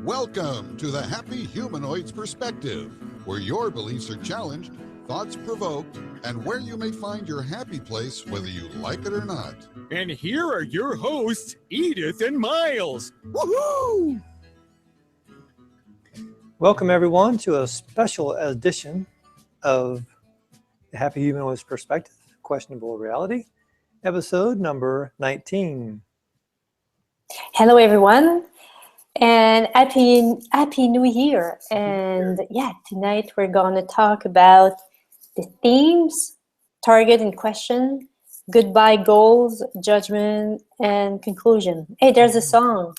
Welcome to the Happy Humanoids Perspective, where your beliefs are challenged, thoughts provoked, and where you may find your happy place whether you like it or not. And here are your hosts, Edith and Miles. Woohoo! Welcome everyone to a special edition of the Happy Humanoids Perspective, Questionable Reality, episode number 19. Hello everyone, and happy New Year. And tonight we're going to talk about the themes, target and question, goodbye goals, judgment, and conclusion. Hey, there's a song.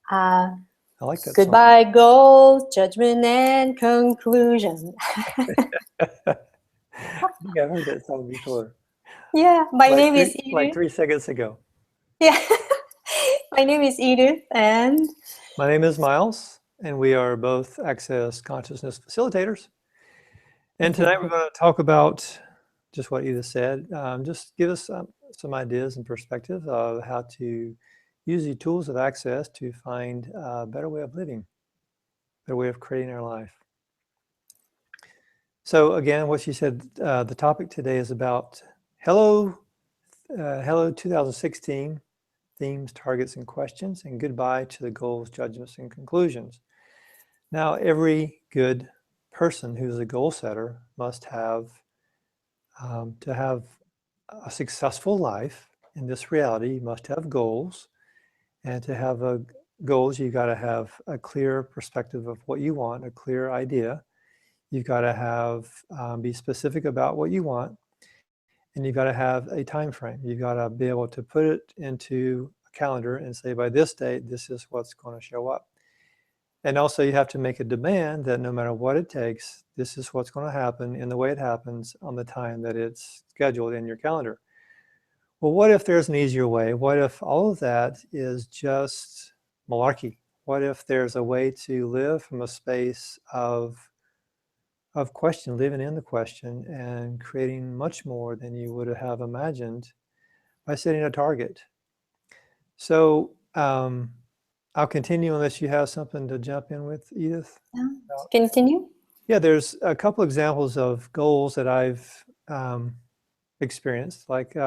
I like that Goodbye song. goals, judgment, and conclusion. I think I've heard that song before. Yeah, my name is Edith. Like 3 seconds ago. Yeah, my name is Edith, and my name is Miles, and we are both Access Consciousness facilitators. And tonight we're going to talk about just what Edith said. Just give us some ideas and perspectives of how to use the tools of Access to find a better way of living, a better way of creating our life. So again, what she said, the topic today is about hello 2016, themes, targets, and questions, and goodbye to the goals, judgments, and conclusions. Now, every good person who's a goal setter must have, to have a successful life in this reality, you must have goals. And to have goals, you got to have a clear perspective of what you want, a clear idea. You've got to have, be specific about what you want. And you've got to have a time frame. You've got to be able to put it into a calendar and say, by this date, this is what's going to show up. And also you have to make a demand that no matter what it takes, this is what's going to happen in the way it happens on the time that it's scheduled in your calendar. Well, what if there's an easier way? What if all of that is just malarkey? What if there's a way to live from a space of question, living in the question and creating much more than you would have imagined by setting a target? So I'll continue unless you have something to jump in with, Edith. Continue. Yeah, there's a couple examples of goals that I've experienced. Like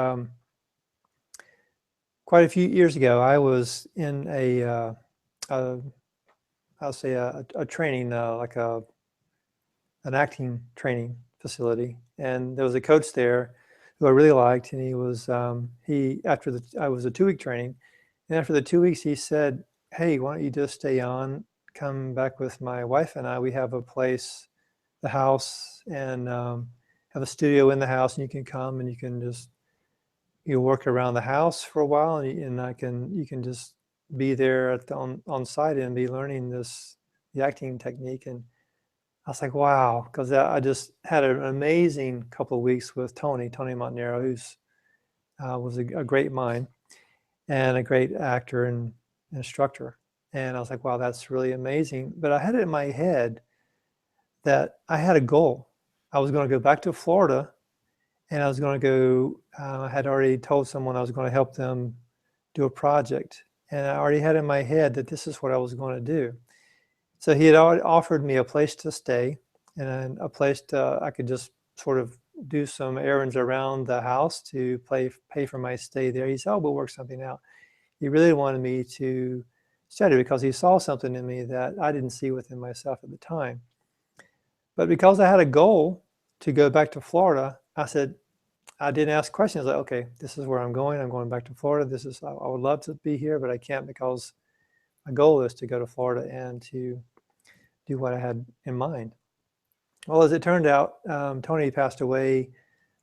quite a few years ago, I was in I'll say a training, like an acting training facility, and there was a coach there who I really liked, and he was I was a 2-week training, and after the 2 weeks he said, hey, why don't you just stay on, come back with my wife and I, we have a place, the house, and have a studio in the house, and you can come and you can just work around the house for a while, and you can just be there on site and be learning the acting technique. And I was like, wow, because I just had an amazing couple of weeks with Tony Montanaro, who's was a great mind and a great actor and instructor. And I was like, wow, that's really amazing. But I had it in my head that I had a goal. I was going to go back to Florida, and I was going to go, I had already told someone I was going to help them do a project. And I already had in my head that this is what I was going to do. So he had already offered me a place to stay and a place I could just sort of do some errands around the house to pay for my stay there. He said, oh, we'll work something out. He really wanted me to study because he saw something in me that I didn't see within myself at the time. But because I had a goal to go back to Florida, I didn't ask questions like, okay, this is where I'm going back to Florida. I would love to be here, but I can't because my goal is to go to Florida and to do what I had in mind. Well, as it turned out, Tony passed away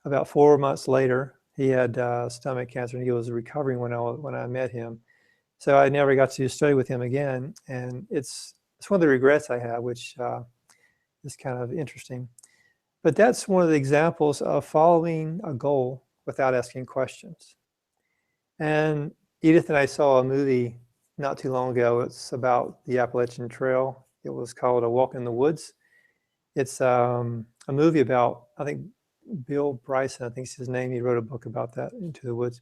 about 4 months later. He had stomach cancer, and he was recovering when I met him. So I never got to study with him again, and it's one of the regrets I have, which is kind of interesting. But that's one of the examples of following a goal without asking questions. And Edith and I saw a movie not too long ago. It's about the Appalachian Trail. It was called A Walk in the Woods. It's a movie about, I think, Bill Bryson, I think is his name. He wrote a book about that, Into the Woods.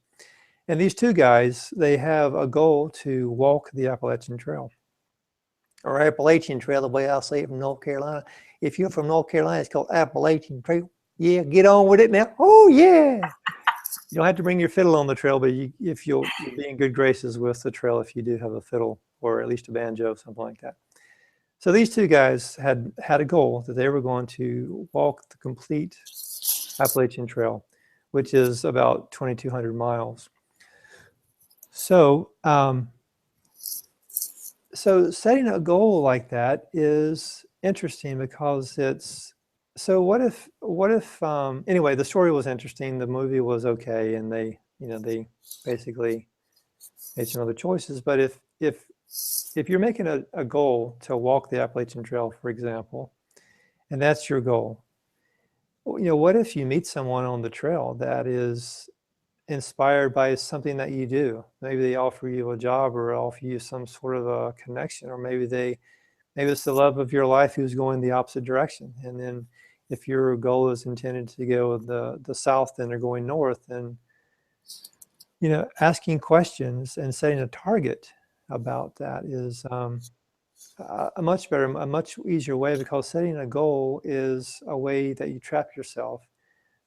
And these two guys, they have a goal to walk the Appalachian Trail. or Appalachian Trail, the way I say it from North Carolina. If you're from North Carolina, it's called Appalachian Trail. Yeah, get on with it now. Oh yeah. You don't have to bring your fiddle on the trail, but if you'll be in good graces with the trail if you do have a fiddle or at least a banjo, something like that. So these two guys had a goal that they were going to walk the complete Appalachian Trail, which is about 2,200 miles. So, so setting a goal like that is interesting because it's, so what if anyway, the story was interesting, the movie was okay, and they basically made some other choices. But if you're making a goal to walk the Appalachian Trail, for example, and that's your goal, what if you meet someone on the trail that is inspired by something that you do? Maybe they offer you a job or offer you some sort of a connection, or maybe it's the love of your life who's going the opposite direction. And then if your goal is intended to go the south, then they're going north. And asking questions and setting a target about that is a much better, a much easier way, because setting a goal is a way that you trap yourself,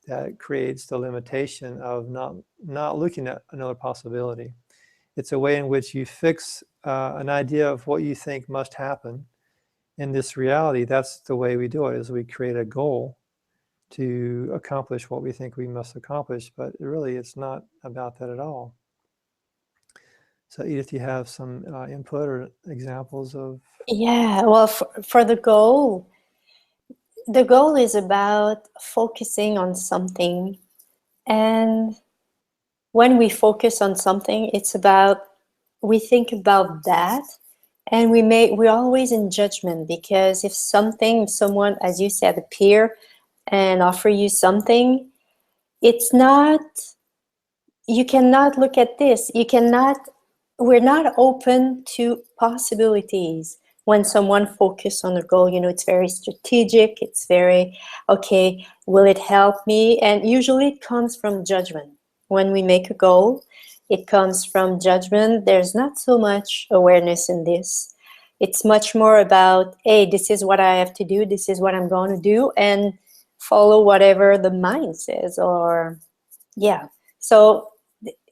that creates the limitation of not looking at another possibility. It's a way in which you fix an idea of what you think must happen in this reality. That's the way we do it, is we create a goal to accomplish what we think we must accomplish, but really it's not about that at all. So Edith, you have some input or examples of? Yeah, well, for the goal is about focusing on something. And when we focus on something, it's about, we think about that, and we're always in judgment, because if someone, as you said, appear and offer you something, it's not, you cannot look at this. We're not open to possibilities. When someone focuses on a goal, it's very strategic. It's very, okay, will it help me? And usually it comes from judgment. When we make a goal, it comes from judgment. There's not so much awareness in this. It's much more about, hey, this is what I have to do. This is what I'm going to do, and follow whatever the mind says, or yeah. So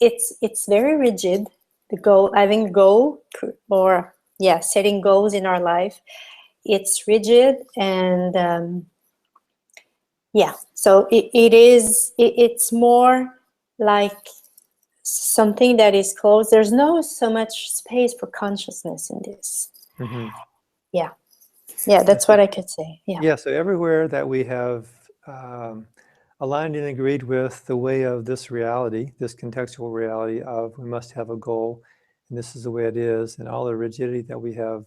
it's very rigid. The goal, having a goal, or setting goals in our life, it's rigid. And so it's more like something that is closed. There's no so much space for consciousness in this. Mm-hmm. Yeah, that's what I could say. Yeah, so everywhere that we have aligned and agreed with the way of this reality, this contextual reality of we must have a goal, and this is the way it is, and all the rigidity that we have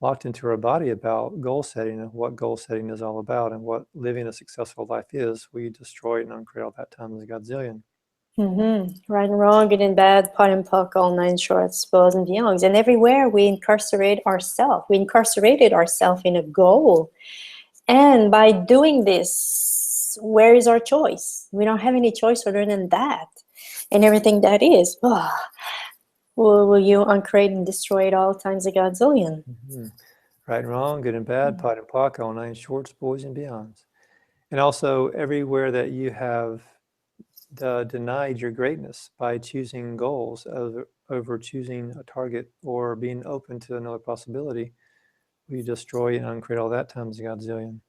locked into our body about goal setting and what goal setting is all about and what living a successful life is, we destroy it and uncreate all that times a godzillion. Mm-hmm. Right and wrong, good and bad, pot and puck, all nine shorts, bows and beyonds. And everywhere we incarcerate ourselves. We incarcerated ourselves in a goal. And by doing this, where is our choice? We don't have any choice other than that. And everything that is, will you uncreate and destroy it all times a godzillion? Mm-hmm. Right and wrong, good and bad, pot and puck, all nine shorts, boys and beyonds. And also everywhere that you have denied your greatness by choosing goals over choosing a target or being open to another possibility, we destroy and uncreate all that times a godzillion.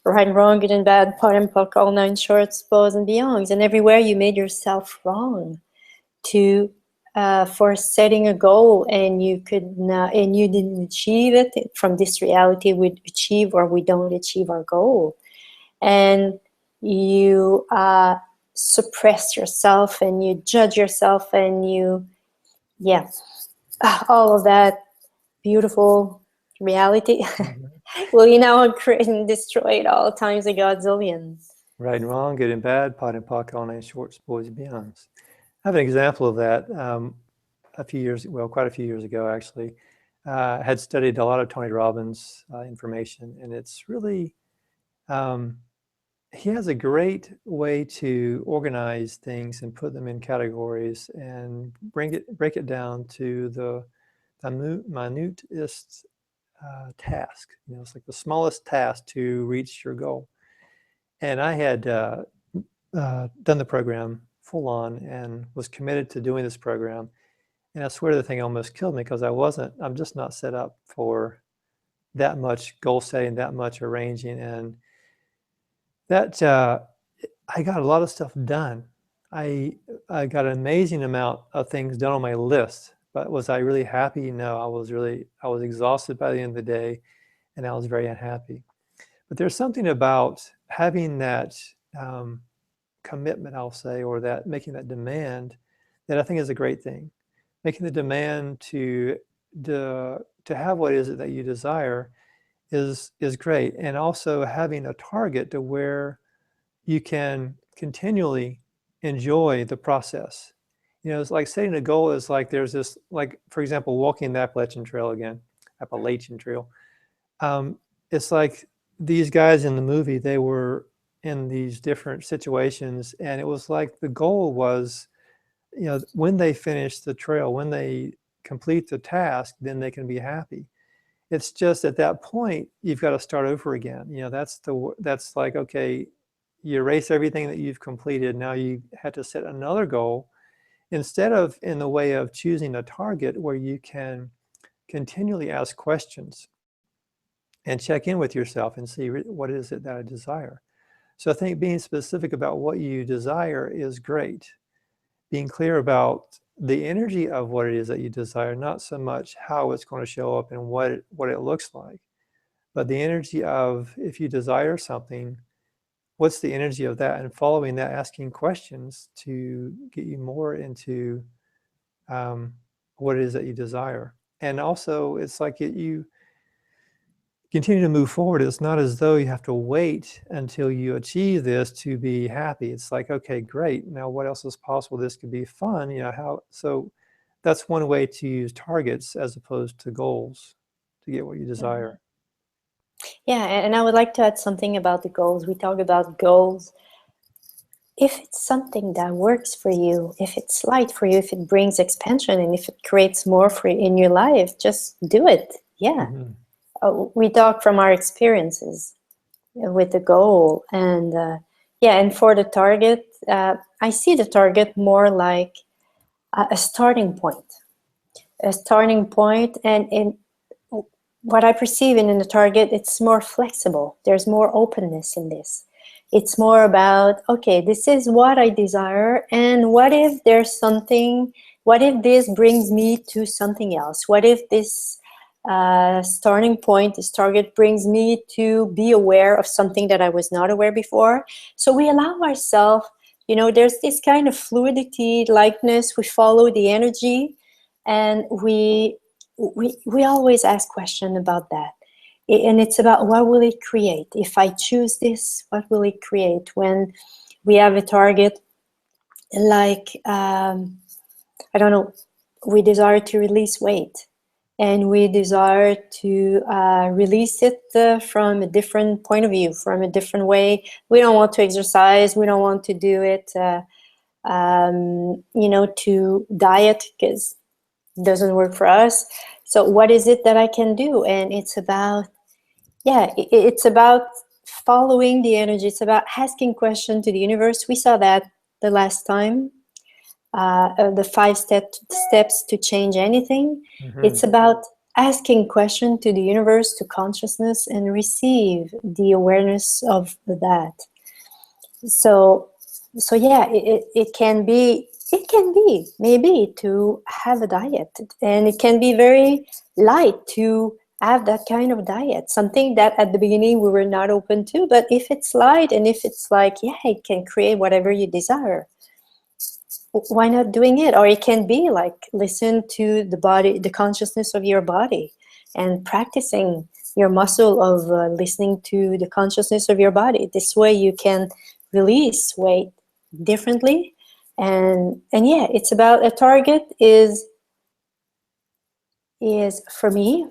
Right and wrong, good and bad, pot and puck, all nine shorts, bows and beyonds. And everywhere you made yourself wrong for setting a goal, and you could not, and you didn't achieve it. From this reality, we achieve or we don't achieve our goal, and you suppress yourself and you judge yourself, and you all of that beautiful reality. Mm-hmm. Will you now create and destroy it all times a godzillion? Right and wrong, good and bad, pot and puck, all nine shorts, boys and beyonds. I have an example of that. Quite a few years ago, actually, had studied a lot of Tony Robbins information, and it's really, he has a great way to organize things and put them in categories and break it down to the minutest task. It's like the smallest task to reach your goal. And I had done the program full on and was committed to doing this program. And I swear the thing almost killed me because I'm just not set up for that much goal setting, that much arranging. And that I got a lot of stuff done. I got an amazing amount of things done on my list, but was I really happy? No, I was exhausted by the end of the day, and I was very unhappy. But there's something about having that commitment, I'll say, or that making that demand, that I think is a great thing. Making the demand to have what is it that you desire is great, and also having a target to where you can continually enjoy the process. It's like setting a goal is like there's this, like, for example, walking the Appalachian Trail again, Appalachian Trail. It's like these guys in the movie, they were in these different situations, and it was like the goal was, when they finish the trail, when they complete the task, then they can be happy. It's just at that point, you've got to start over again. That's like, okay, you erase everything that you've completed. Now you have to set another goal, instead of in the way of choosing a target where you can continually ask questions and check in with yourself and see what is it that I desire. So I think being specific about what you desire is great. Being clear about the energy of what it is that you desire, not so much how it's going to show up and what it looks like, but the energy of, if you desire something, what's the energy of that, and following that, asking questions to get you more into what it is that you desire. And also, it's like you continue to move forward. It's not as though you have to wait until you achieve this to be happy. It's like, okay, great. Now what else is possible? This could be fun. So that's one way to use targets as opposed to goals to get what you desire. Yeah, and I would like to add something about the goals. We talk about goals. If it's something that works for you, if it's light for you, if it brings expansion, and if it creates more for you in your life, just do it. Yeah. Mm-hmm. We talk from our experiences with the goal, and and for the target, I see the target more like a starting point. And what I perceive in the target, it's more flexible. There's more openness in this. It's more about, okay, this is what I desire, and what if there's something, what if this brings me to something else? What if this starting point, this target brings me to be aware of something that I was not aware before? So we allow ourselves, there's this kind of fluidity, lightness, we follow the energy, and we always ask questions about that. And it's about, what will it create? If I choose this, what will it create? When we have a target, like, I don't know, we desire to release weight, and we desire to release it from a different point of view, from a different way. We don't want to exercise. We don't want to do it, to diet, because it doesn't work for us. So what is it that I can do? And it's about, it's about following the energy. It's about asking questions to the universe. We saw that the last time, the 5 steps to change anything. Mm-hmm. It's about asking questions to the universe, to consciousness, and receive the awareness of that. So yeah, it can be maybe to have a diet, and it can be very light to have that kind of diet, something that at the beginning we were not open to. But if it's light, and if it's like, it can create whatever you desire, why not doing it? Or it can be like, listen to the body, the consciousness of your body, and practicing your muscle of listening to the consciousness of your body. This way you can release weight differently. And it's about, a target is for me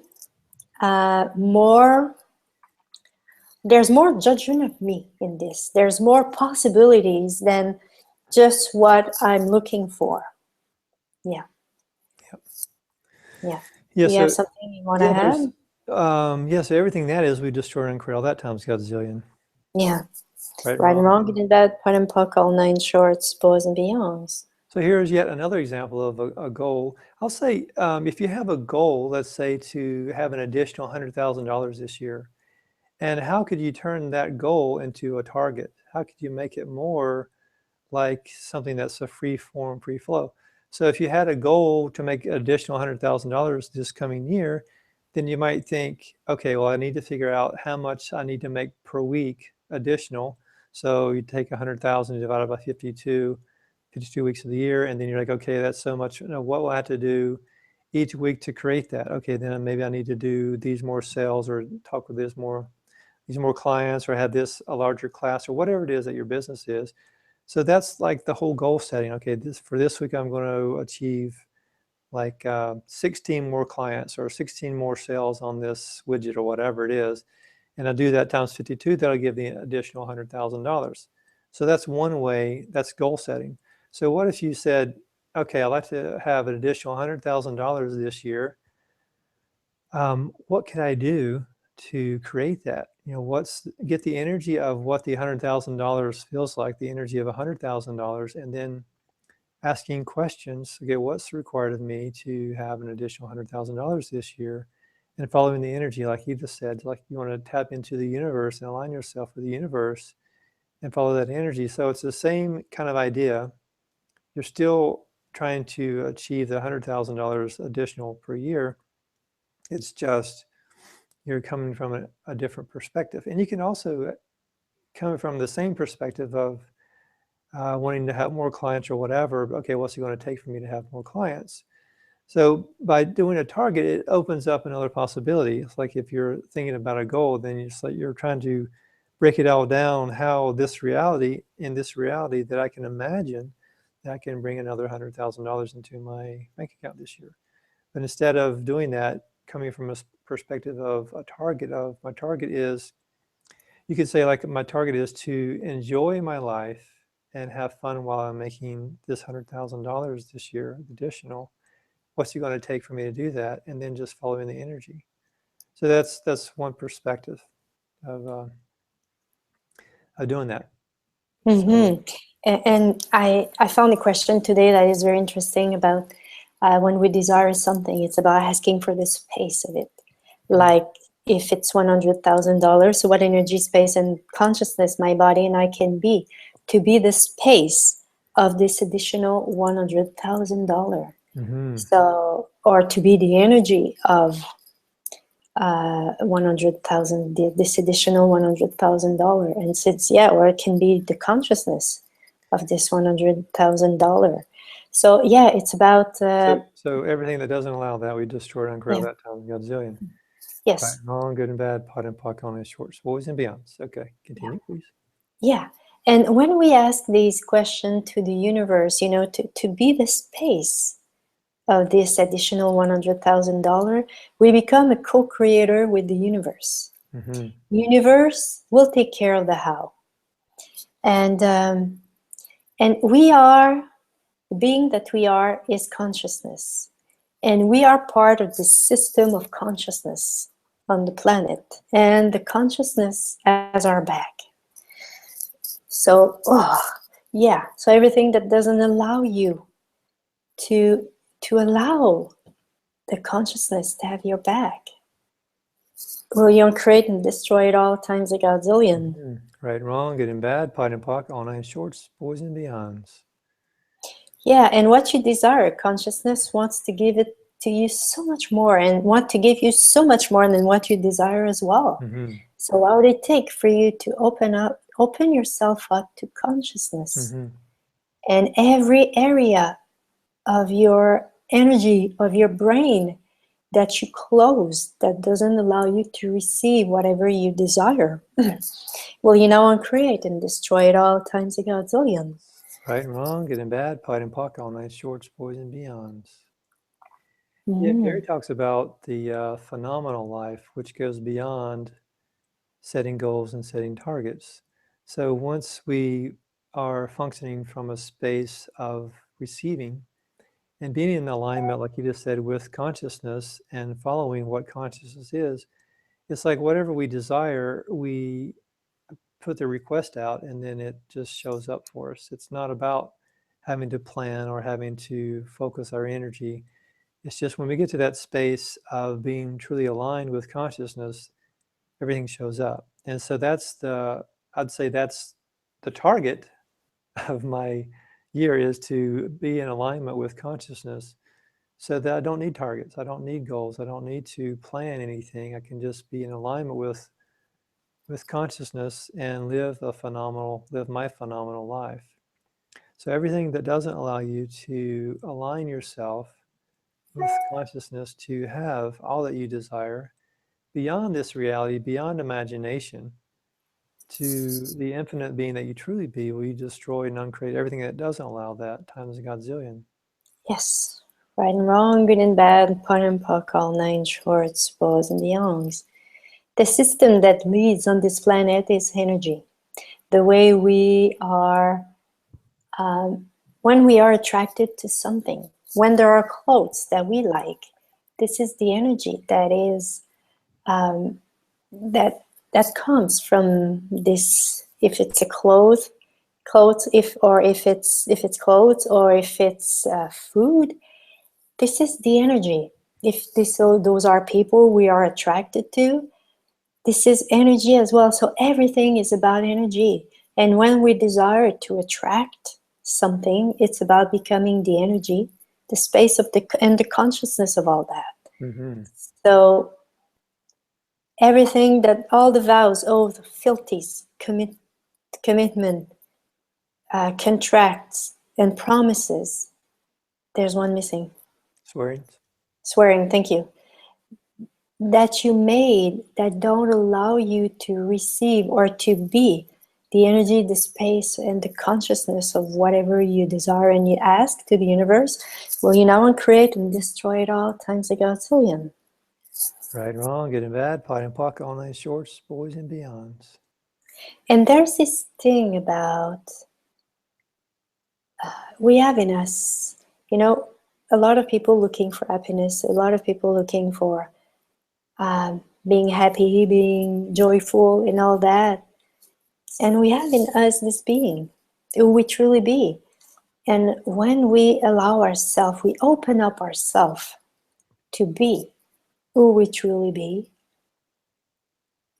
more, there's more judgment of me in this. There's more possibilities than just what I'm looking for. Yeah. Yep. Yeah. Yeah. You have something you want to add? Yeah, so everything that is, we destroy and create all that times Godzillion. Yeah. Right, Right and wrong. wrong, good and bad, pot and pock, all nine shorts, boys and beyonds. So here's yet another example of a goal. I'll say, if you have a goal, let's say to have an additional $100,000 this year, and how could you turn that goal into a target? How could you make it more like something that's a free form, free flow? So if you had a goal to make additional $100,000 this coming year, then you might think, okay, well, I need to figure out how much I need to make per week additional. So you take 100,000 divided by 52 weeks of the year, and then you're like, okay, that's so much. What will I have to do each week to create that? Okay, then maybe I need to do these more sales, or talk with these more clients, or have this a larger class, or whatever it is that your business is. So that's like the whole goal setting. Okay, for this week, I'm going to achieve like 16 more clients or 16 more sales on this widget or whatever it is. And I do that times 52, that'll give the additional $100,000. So that's one way, that's goal setting. So what if you said, okay, I'd like to have an additional $100,000 this year. What can I do to create that? Get the energy of what the $100,000 feels like, the energy of $100,000, and then asking questions. Okay, what's required of me to have an additional $100,000 this year? And following the energy, like you just said, like you want to tap into the universe and align yourself with the universe and follow that energy. So it's the same kind of idea. You're still trying to achieve the $100,000 additional per year. It's just you're coming from a different perspective. And you can also come from the same perspective of wanting to have more clients or whatever. Okay, what's it going to take for me to have more clients? So by doing a target, it opens up another possibility. It's like if you're thinking about a goal, then it's like you're trying to break it all down, how in this reality that I can imagine that I can bring another $100,000 into my bank account this year. But instead of doing that, coming from a perspective of my target is, you could say, like, my target is to enjoy my life and have fun while I'm making this $100,000 this year additional. What's it going to take for me to do that? And then just following the energy. So that's one perspective of doing that. Mm-hmm. And I found a question today that is very interesting about when we desire something, it's about asking for the space of it. Like if it's $100,000, so what energy, space, and consciousness my body and I can be to be the space of this additional $100,000. Mm-hmm. So, or to be the energy of 100,000, this additional $100,000, and since or it can be the consciousness of this $100,000. So yeah, it's about so everything that doesn't allow that, we destroy and create that times Godzillion. yes, right, wrong, good and bad, pot and pock, on shorts, boys and beyonds. Okay, continue, please. Yeah, and when we ask these questions to the universe, to be the space of this additional $100,000, we become a co-creator with the universe. Mm-hmm. Universe will take care of the how. And we are, the being that we are is consciousness. And we are part of this system of consciousness on the planet. And the consciousness has our back. So, so everything that doesn't allow you to allow the consciousness to have your back, will you create and destroy it all times a Godzillion. Mm-hmm. Right, wrong, good and bad, pot and pock, all nine shorts, boys and beyonds. Yeah, and what you desire, consciousness wants to give it to you so much more, and want to give you so much more than what you desire as well. Mm-hmm. So what would it take for you to open yourself up to consciousness? Mm-hmm. And every area of your energy, of your brain that you close, that doesn't allow you to receive whatever you desire, will you now uncreate and destroy it all times a Godzillion. Right and wrong, good and bad, pot and pock, all nine shorts, boys and beyonds. Mm-hmm. Yeah, Gary talks about the phenomenal life, which goes beyond setting goals and setting targets. So once we are functioning from a space of receiving, And being in alignment, like you just said, with consciousness and following what consciousness is, it's like whatever we desire, we put the request out and then it just shows up for us. It's not about having to plan or having to focus our energy. It's just when we get to that space of being truly aligned with consciousness, everything shows up. And so I'd say that's the target of my year, is to be in alignment with consciousness, so that I don't need targets. I don't need goals. I don't need to plan anything. I can just be in alignment with consciousness and live my phenomenal life. So everything that doesn't allow you to align yourself with consciousness to have all that you desire beyond this reality, beyond imagination, to the infinite being that you truly be, will you destroy and uncreate everything that doesn't allow that times a godzillion. Yes. Right and wrong, good and bad, pun and puck, all nine shorts, bows and beyonds. The system that leads on this planet is energy. The way we are, when we are attracted to something, when there are clothes that we like, this is the energy that is that comes from this. If it's a clothes, if it's clothes, or if it's food, this is the energy. If those are people we are attracted to, this is energy as well. So everything is about energy. And when we desire to attract something, it's about becoming the energy, the space of and the consciousness of all that. Mm-hmm. So everything that, all the vows, oath, fealties, commitment, contracts, and promises. There's one missing. Swearing, thank you. That you made that don't allow you to receive or to be the energy, the space, and the consciousness of whatever you desire and you ask to the universe. Will you now create and destroy it all times a godzillion? Right and wrong, good and bad, pot and pocket, all nine shorts, boys and beyonds. And there's this thing about we have in us, a lot of people looking for happiness, a lot of people looking for being happy, being joyful, and all that. And we have in us this being, who we truly be. And when we allow ourselves, we open up ourselves to be who we truly be,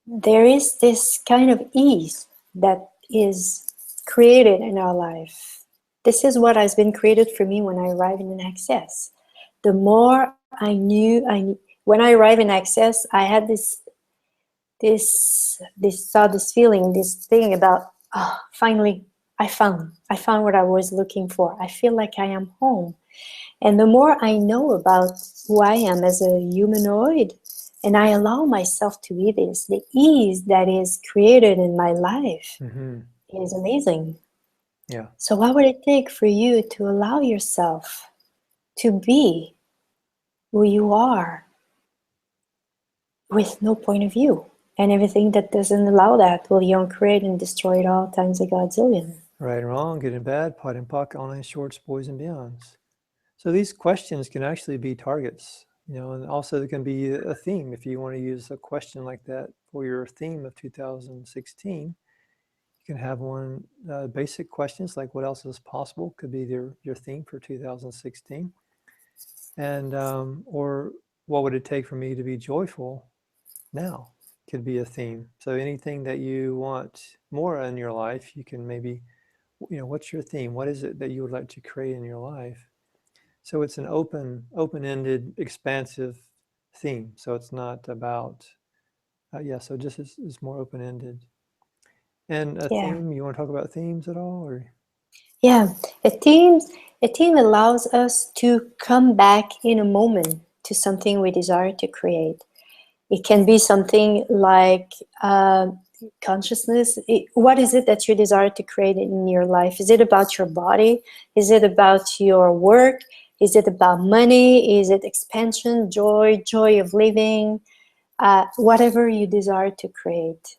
there is this kind of ease that is created in our life. This is what has been created for me when I arrive in an access. The more I knew, when I arrive in access, I had this thought, this feeling, this thing about, finally, I found what I was looking for. I feel like I am home. And the more I know about who I am as a humanoid, and I allow myself to be this, the ease that is created in my life is amazing. Yeah. So what would it take for you to allow yourself to be who you are with no point of view? And everything that doesn't allow that will you create and destroy it all times a godzillion. Right and wrong, good and bad, pot and pocket, all nine shorts, boys and beyonds. So these questions can actually be targets, and also there can be a theme. If you want to use a question like that for your theme of 2016, you can have one, basic questions like what else is possible could be your theme for 2016. And, or what would it take for me to be joyful now could be a theme. So anything that you want more in your life, you can maybe, what's your theme? What is it that you would like to create in your life? So it's an open-ended, expansive theme. So it's not about, so just is more open-ended. And a theme, you want to talk about themes at all? Or? Yeah, a theme allows us to come back in a moment to something we desire to create. It can be something like consciousness. What is it that you desire to create in your life? Is it about your body? Is it about your work? Is it about money? Is it expansion, joy of living? Whatever you desire to create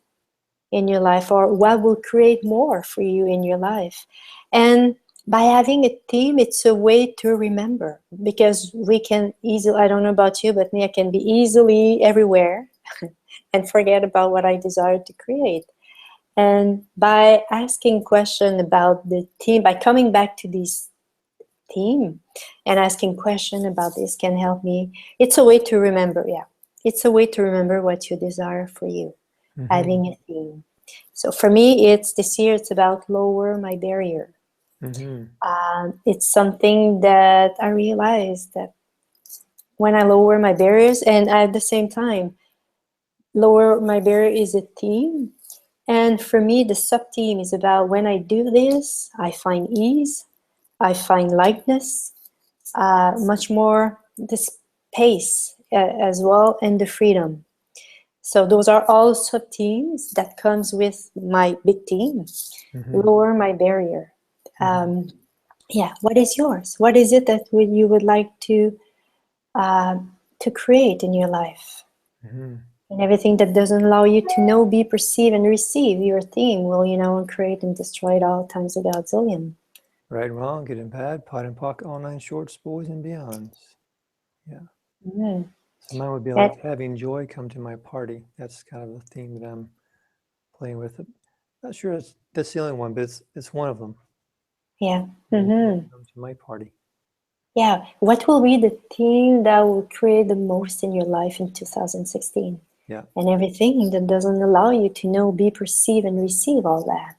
in your life, or what will create more for you in your life. And by having a theme, it's a way to remember, because we can easily, I don't know about you, but me, I can be easily everywhere and forget about what I desire to create. And by asking question about the theme, by coming back to this theme and asking question about this can help me. It's a way to remember, yeah. It's a way to remember what you desire for you, having a theme. So for me, it's this year, it's about lower my barrier. It's something that I realized that when I lower my barriers, and at the same time, lower my barrier is a theme. And for me, the sub-theme is about when I do this, I find ease, I find lightness, much more the space as well, and the freedom. So those are all sub-themes that comes with my big theme, lower my barrier. Yeah, what is yours? What is it that you would like to create in your life? And everything that doesn't allow you to know, be, perceive, and receive your theme will, create and destroy it all times a godzillion. Right and wrong, good and bad, pot and pock, all nine shorts, boys and beyonds. Yeah. So mine would be like having joy come to my party. That's kind of the theme that I'm playing with. Not sure that's the only one, but it's one of them. Yeah. Come to my party. Yeah. What will be the theme that will create the most in your life in 2016? Yeah. And everything that doesn't allow you to know, be, perceive, and receive all that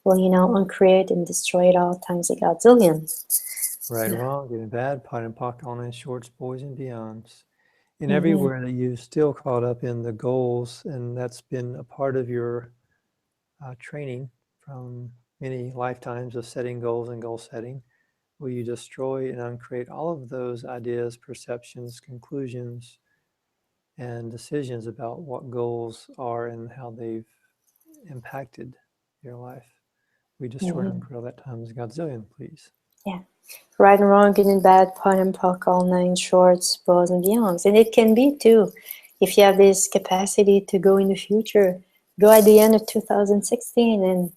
will, uncreate and destroy it all times a godzillion. Right, wrong, good and bad, pot and pock, all nine shorts, boys and beyonds. And everywhere that you still caught up in the goals, and that's been a part of your training from many lifetimes of setting goals and goal setting. Will you destroy and uncreate all of those ideas, perceptions, conclusions, and decisions about what goals are and how they've impacted your life? We destroy and uncreate all that times godzillion, please. Yeah. Right and wrong, good and bad, pot and pock, all nine shorts, boys and beyonds. And it can be too, if you have this capacity to go in the future, go at the end of 2016, and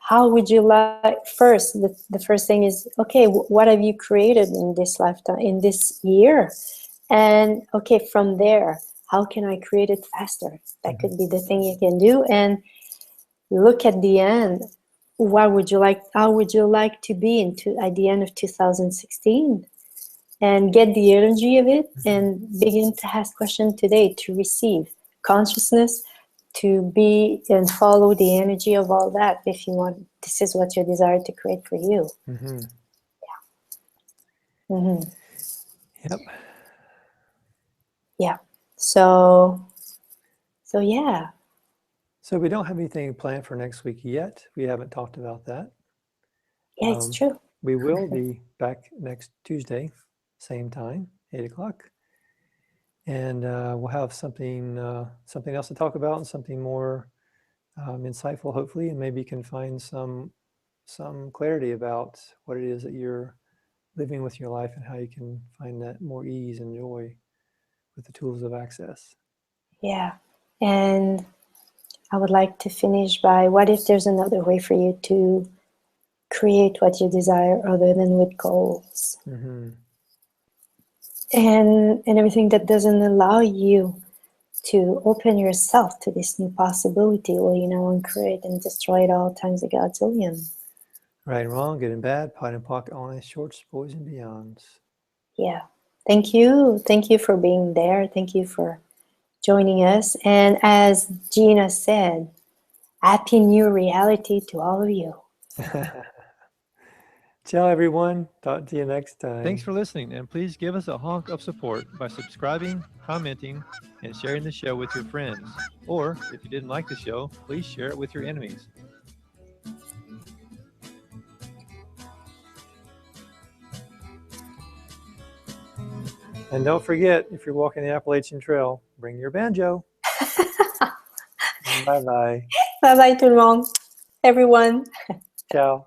how would you like, first, the first thing is, okay, what have you created in this lifetime, in this year? And okay, from there, how can I create it faster? That could be the thing you can do. And look at the end. How would you like to be at the end of 2016? And get the energy of it and begin to ask questions today to receive consciousness, to be and follow the energy of all that. If you want, this is what you desire to create for you. Yeah. Yep. Yeah. So yeah. So we don't have anything planned for next week yet. We haven't talked about that. Yeah, it's true. We will be back next Tuesday, same time, 8 o'clock. And we'll have something else to talk about, and something more insightful, hopefully, and maybe you can find some clarity about what it is that you're living with your life and how you can find that more ease and joy with the tools of access. Yeah. And I would like to finish by, what if there's another way for you to create what you desire other than with goals? And everything that doesn't allow you to open yourself to this new possibility will, uncreate and destroy it all times a godzillion. Right and wrong, good and bad, pot and pocket, all nine shorts, boys and beyonds. Yeah. Thank you. Thank you for being there. Thank you for joining us. And as Gina said, happy new reality to all of you. Ciao, everyone. Talk to you next time. Thanks for listening, and please give us a honk of support by subscribing, commenting, and sharing the show with your friends. Or, if you didn't like the show, please share it with your enemies. And don't forget, if you're walking the Appalachian Trail, bring your banjo. Bye-bye. Bye-bye tout le monde, everyone. Ciao.